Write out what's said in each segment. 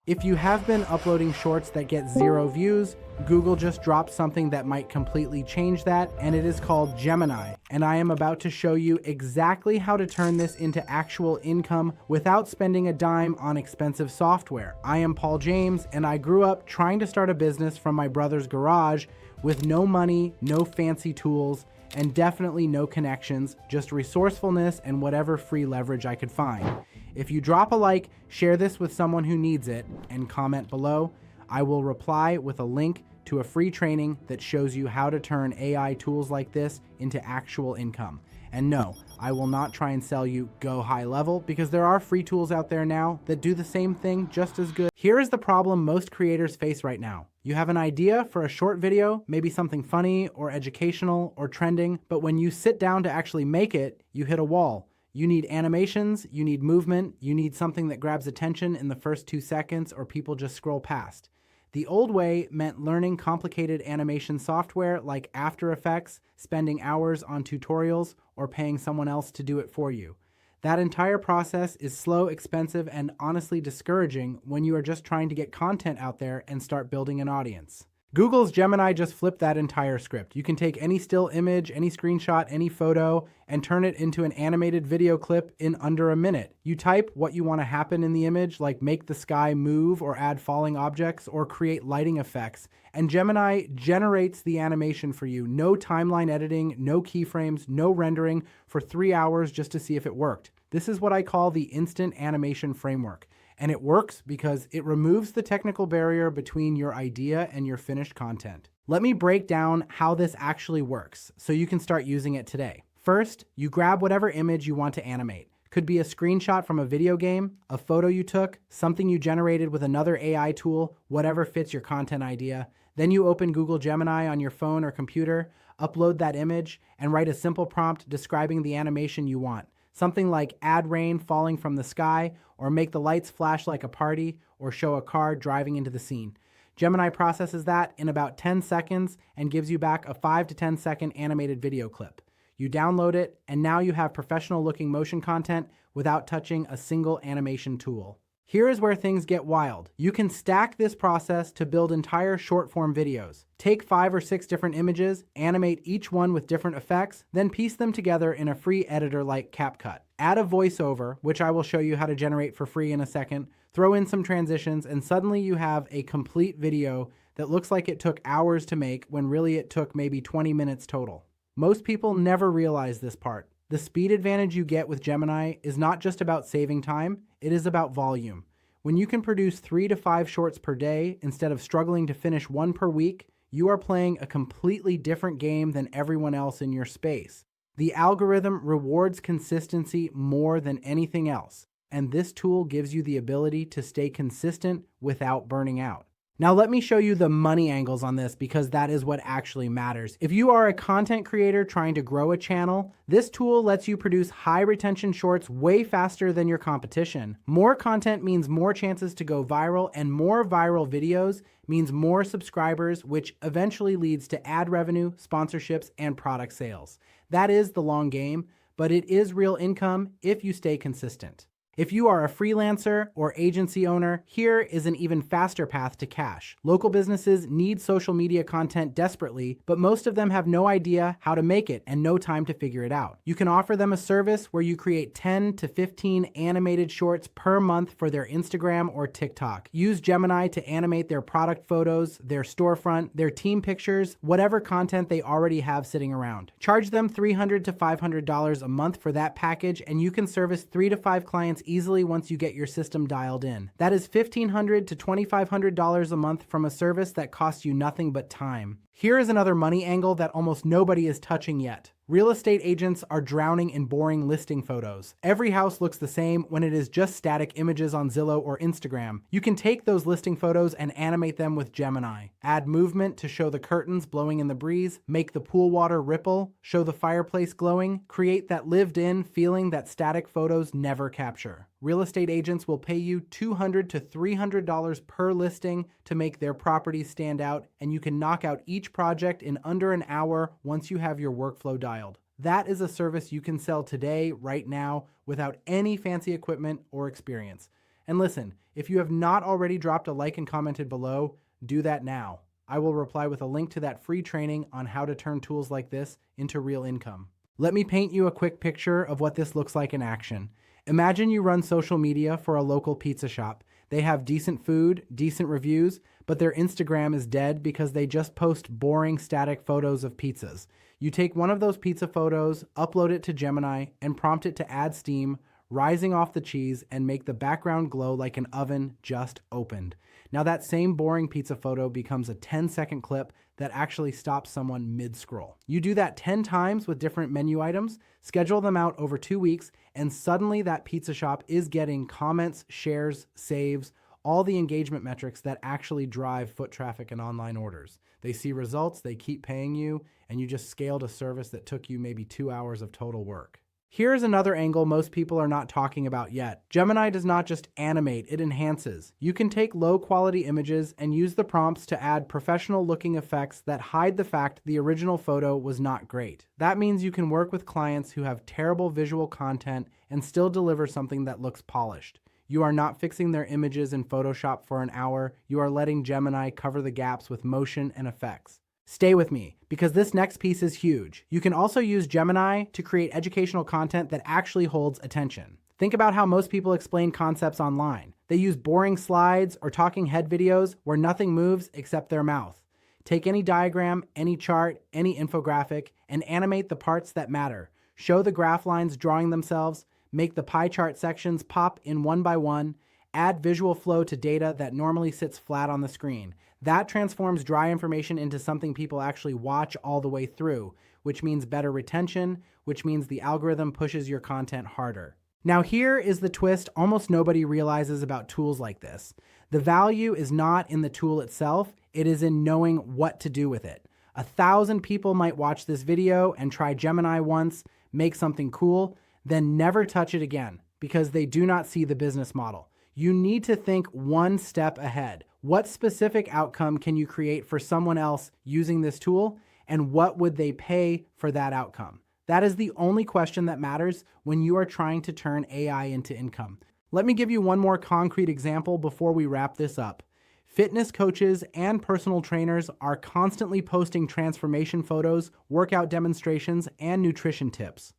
If you have been uploading shorts that get 0 views, Google just dropped something that might completely change that, and it is called Gemini. And I am about to show you exactly how to turn this into actual income without spending a dime on expensive software. I am Paul James, and I grew up trying to start a business from my brother's garage with no money, no fancy tools, and definitely no connections, just resourcefulness and whatever free leverage I could find. If you drop a like, share this with someone who needs it, and comment below, I will reply with a link to a free training that shows you how to turn AI tools like this into actual income. And no, I will not try and sell you go high level, because there are free tools out there now that do the same thing just as good. Here is the problem most creators face right now. You have an idea for a short video, maybe something funny or educational or trending, but when you sit down to actually make it, you hit a wall. You need animations, you need movement, you need something that grabs attention in the first 2 seconds or people just scroll past. The old way meant learning complicated animation software like After Effects, spending hours on tutorials, or paying someone else to do it for you. That entire process is slow, expensive, and honestly discouraging when you are just trying to get content out there and start building an audience. Google's Gemini just flipped that entire script. You can take any still image, any screenshot, any photo, and turn it into an animated video clip in under a minute. You type what you want to happen in the image, like make the sky move or add falling objects or create lighting effects, and Gemini generates the animation for you. No timeline editing, no keyframes, no rendering, for 3 hours just to see if it worked. This is what I call the instant animation framework. And it works because it removes the technical barrier between your idea and your finished content. Let me break down how this actually works so you can start using it today. First, you grab whatever image you want to animate. Could be a screenshot from a video game, a photo you took, something you generated with another AI tool, whatever fits your content idea. Then you open Google Gemini on your phone or computer, upload that image, and write a simple prompt describing the animation you want. Something like add rain falling from the sky, or make the lights flash like a party, or show a car driving into the scene. Gemini processes that in about 10 seconds and gives you back a 5 to 10 second animated video clip. You download it, and now you have professional looking motion content without touching a single animation tool. Here is where things get wild. You can stack this process to build entire short form videos. Take 5 or 6 different images, animate each one with different effects, then piece them together in a free editor like CapCut. Add a voiceover, which I will show you how to generate for free in a second, throw in some transitions, and suddenly you have a complete video that looks like it took hours to make when really it took maybe 20 minutes total. Most people never realize this part. The speed advantage you get with Gemini is not just about saving time, it is about volume. When you can produce 3 to 5 shorts per day instead of struggling to finish 1 per week, you are playing a completely different game than everyone else in your space. The algorithm rewards consistency more than anything else, and this tool gives you the ability to stay consistent without burning out. Now let me show you the money angles on this, because that is what actually matters. If you are a content creator trying to grow a channel, this tool lets you produce high retention shorts way faster than your competition. More content means more chances to go viral, and more viral videos means more subscribers, which eventually leads to ad revenue, sponsorships, and product sales. That is the long game, but it is real income if you stay consistent. If you are a freelancer or agency owner, here is an even faster path to cash. Local businesses need social media content desperately, but most of them have no idea how to make it and no time to figure it out. You can offer them a service where you create 10 to 15 animated shorts per month for their Instagram or TikTok. Use Gemini to animate their product photos, their storefront, their team pictures, whatever content they already have sitting around. Charge them $300 to $500 a month for that package, and you can service 3 to 5 clients easily once you get your system dialed in. That is $1,500 to $2,500 a month from a service that costs you nothing but time. Here is another money angle that almost nobody is touching yet. Real estate agents are drowning in boring listing photos. Every house looks the same when it is just static images on Zillow or Instagram. You can take those listing photos and animate them with Gemini. Add movement to show the curtains blowing in the breeze, make the pool water ripple, show the fireplace glowing, create that lived-in feeling that static photos never capture. Real estate agents will pay you $200 to $300 per listing to make their properties stand out, and you can knock out each project in under an hour once you have your workflow dialed. That is a service you can sell today, right now, without any fancy equipment or experience. And listen, if you have not already dropped a like and commented below, do that now. I will reply with a link to that free training on how to turn tools like this into real income. Let me paint you a quick picture of what this looks like in action. Imagine you run social media for a local pizza shop. They have decent food, decent reviews, but their Instagram is dead because they just post boring static photos of pizzas. You take one of those pizza photos, upload it to Gemini, and prompt it to add steam, rising off the cheese, and make the background glow like an oven just opened. Now that same boring pizza photo becomes a 10-second clip that actually stops someone mid-scroll. You do that 10 times with different menu items, schedule them out over 2 weeks, and suddenly that pizza shop is getting comments, shares, saves, all the engagement metrics that actually drive foot traffic and online orders. They see results, they keep paying you, and you just scaled a service that took you maybe 2 hours of total work. Here's another angle most people are not talking about yet. Gemini does not just animate, it enhances. You can take low-quality images and use the prompts to add professional-looking effects that hide the fact the original photo was not great. That means you can work with clients who have terrible visual content and still deliver something that looks polished. You are not fixing their images in Photoshop for an hour. You are letting Gemini cover the gaps with motion and effects. Stay with me, because this next piece is huge. You can also use Gemini to create educational content that actually holds attention. Think about how most people explain concepts online. They use boring slides or talking head videos where nothing moves except their mouth. Take any diagram, any chart, any infographic, and animate the parts that matter. Show the graph lines drawing themselves, make the pie chart sections pop in one by one, add visual flow to data that normally sits flat on the screen. That transforms dry information into something people actually watch all the way through, which means better retention, which means the algorithm pushes your content harder. Now here is the twist almost nobody realizes about tools like this. The value is not in the tool itself, it is in knowing what to do with it. 1,000 people might watch this video and try Gemini once, make something cool, then never touch it again because they do not see the business model. You need to think one step ahead. What specific outcome can you create for someone else using this tool, and what would they pay for that outcome? That is the only question that matters when you are trying to turn AI into income. Let me give you one more concrete example before we wrap this up. Fitness coaches and personal trainers are constantly posting transformation photos, workout demonstrations, and nutrition tips.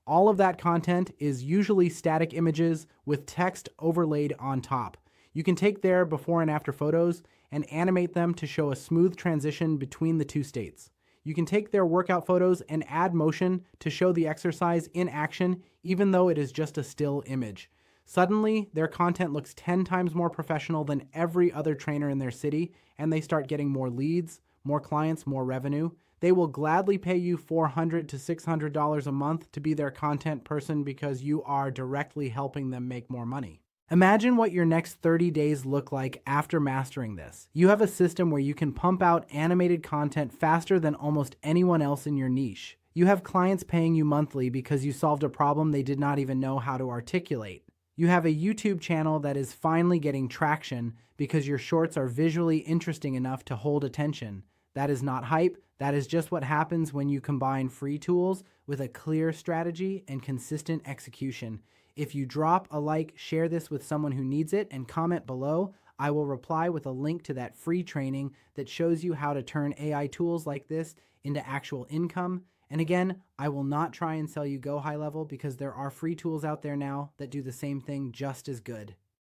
All of that content is usually static images with text overlaid on top. You can take their before and after photos and animate them to show a smooth transition between the two states. You can take their workout photos and add motion to show the exercise in action, even though it is just a still image. Suddenly, their content looks 10 times more professional than every other trainer in their city, and they start getting more leads, more clients, more revenue. They will gladly pay you $400 to $600 a month to be their content person because you are directly helping them make more money. Imagine what your next 30 days look like after mastering this. You have a system where you can pump out animated content faster than almost anyone else in your niche. You have clients paying you monthly because you solved a problem they did not even know how to articulate. You have a YouTube channel that is finally getting traction because your shorts are visually interesting enough to hold attention. That is not hype. That is just what happens when you combine free tools with a clear strategy and consistent execution. If you drop a like, share this with someone who needs it, and comment below, I will reply with a link to that free training that shows you how to turn AI tools like this into actual income. And again, I will not try and sell you Go High Level because there are free tools out there now that do the same thing just as good.